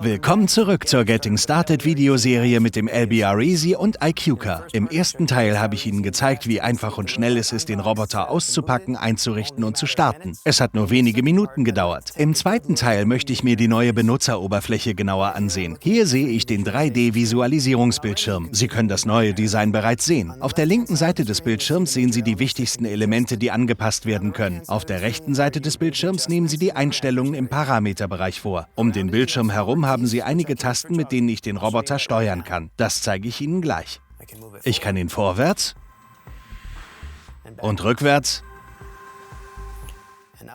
Willkommen zurück zur Getting Started Videoserie mit dem LBR Easy und iQCar. Im ersten Teil habe ich Ihnen gezeigt, wie einfach und schnell es ist, den Roboter auszupacken, einzurichten und zu starten. Es hat nur wenige Minuten gedauert. Im zweiten Teil möchte ich mir die neue Benutzeroberfläche genauer ansehen. Hier sehe ich den 3D-Visualisierungsbildschirm. Sie können das neue Design bereits sehen. Auf der linken Seite des Bildschirms sehen Sie die wichtigsten Elemente, die angepasst werden können. Auf der rechten Seite des Bildschirms nehmen Sie die Einstellungen im Parameterbereich vor. Um den Bildschirm herum haben Sie einige Tasten, mit denen ich den Roboter steuern kann. Das zeige ich Ihnen gleich. Ich kann ihn vorwärts und rückwärts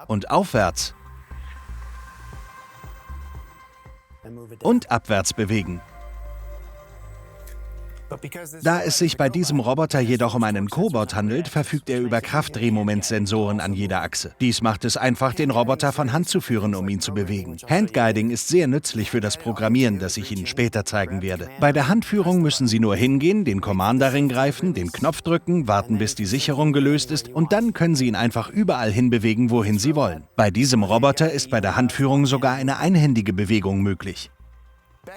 und aufwärts und abwärts bewegen. Da es sich bei diesem Roboter jedoch um einen Cobot handelt, verfügt er über Kraftdrehmomentsensoren an jeder Achse. Dies macht es einfach, den Roboter von Hand zu führen, um ihn zu bewegen. Handguiding ist sehr nützlich für das Programmieren, das ich Ihnen später zeigen werde. Bei der Handführung müssen Sie nur hingehen, den Commander-Ring greifen, den Knopf drücken, warten, bis die Sicherung gelöst ist und dann können Sie ihn einfach überall hinbewegen, wohin Sie wollen. Bei diesem Roboter ist bei der Handführung sogar eine einhändige Bewegung möglich.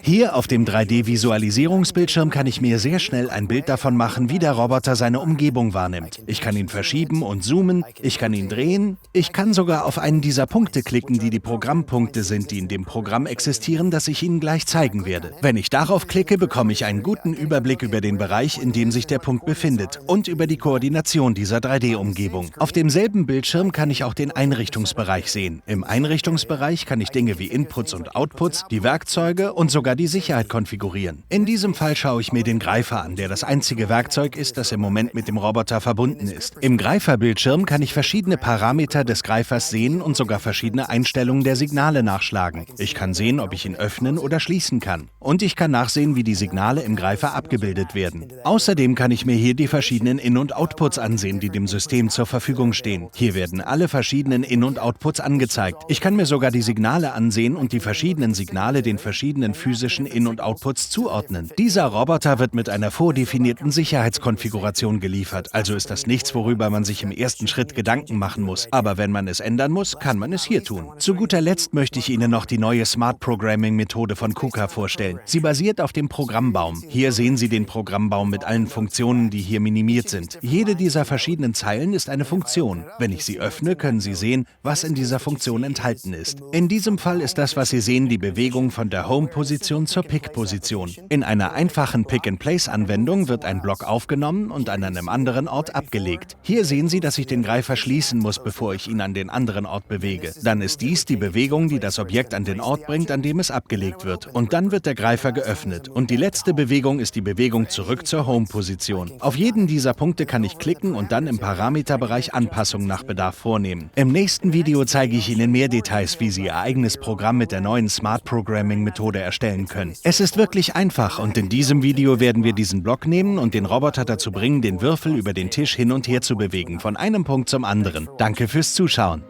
Hier auf dem 3D-Visualisierungsbildschirm kann ich mir sehr schnell ein Bild davon machen, wie der Roboter seine Umgebung wahrnimmt. Ich kann ihn verschieben und zoomen, ich kann ihn drehen, ich kann sogar auf einen dieser Punkte klicken, die die Programmpunkte sind, die in dem Programm existieren, das ich Ihnen gleich zeigen werde. Wenn ich darauf klicke, bekomme ich einen guten Überblick über den Bereich, in dem sich der Punkt befindet und über die Koordination dieser 3D-Umgebung. Auf demselben Bildschirm kann ich auch den Einrichtungsbereich sehen. Im Einrichtungsbereich kann ich Dinge wie Inputs und Outputs, die Werkzeuge und sogar die Sicherheit konfigurieren. In diesem Fall schaue ich mir den Greifer an, der das einzige Werkzeug ist, das im Moment mit dem Roboter verbunden ist. Im Greiferbildschirm kann ich verschiedene Parameter des Greifers sehen und sogar verschiedene Einstellungen der Signale nachschlagen. Ich kann sehen, ob ich ihn öffnen oder schließen kann. Und ich kann nachsehen, wie die Signale im Greifer abgebildet werden. Außerdem kann ich mir hier die verschiedenen In- und Outputs ansehen, die dem System zur Verfügung stehen. Hier werden alle verschiedenen In- und Outputs angezeigt. Ich kann mir sogar die Signale ansehen und die verschiedenen Signale den verschiedenen physischen In- und Outputs zuordnen. Dieser Roboter wird mit einer vordefinierten Sicherheitskonfiguration geliefert, also ist das nichts, worüber man sich im ersten Schritt Gedanken machen muss. Aber wenn man es ändern muss, kann man es hier tun. Zu guter Letzt möchte ich Ihnen noch die neue Smart Programming Methode von KUKA vorstellen. Sie basiert auf dem Programmbaum. Hier sehen Sie den Programmbaum mit allen Funktionen, die hier minimiert sind. Jede dieser verschiedenen Zeilen ist eine Funktion. Wenn ich sie öffne, können Sie sehen, was in dieser Funktion enthalten ist. In diesem Fall ist das, was Sie sehen, die Bewegung von der Home-Position zur Pick-Position. In einer einfachen Pick-and-Place-Anwendung wird ein Block aufgenommen und an einem anderen Ort abgelegt. Hier sehen Sie, dass ich den Greifer schließen muss, bevor ich ihn an den anderen Ort bewege. Dann ist dies die Bewegung, die das Objekt an den Ort bringt, an dem es abgelegt wird. Und dann wird der Greifer geöffnet. Und die letzte Bewegung ist die Bewegung zurück zur Home-Position. Auf jeden dieser Punkte kann ich klicken und dann im Parameterbereich Anpassungen nach Bedarf vornehmen. Im nächsten Video zeige ich Ihnen mehr Details, wie Sie Ihr eigenes Programm mit der neuen Smart Programming Methode erstellen können. Es ist wirklich einfach und in diesem Video werden wir diesen Block nehmen und den Roboter dazu bringen, den Würfel über den Tisch hin und her zu bewegen, von einem Punkt zum anderen. Danke fürs Zuschauen.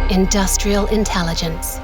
Industrial intelligence.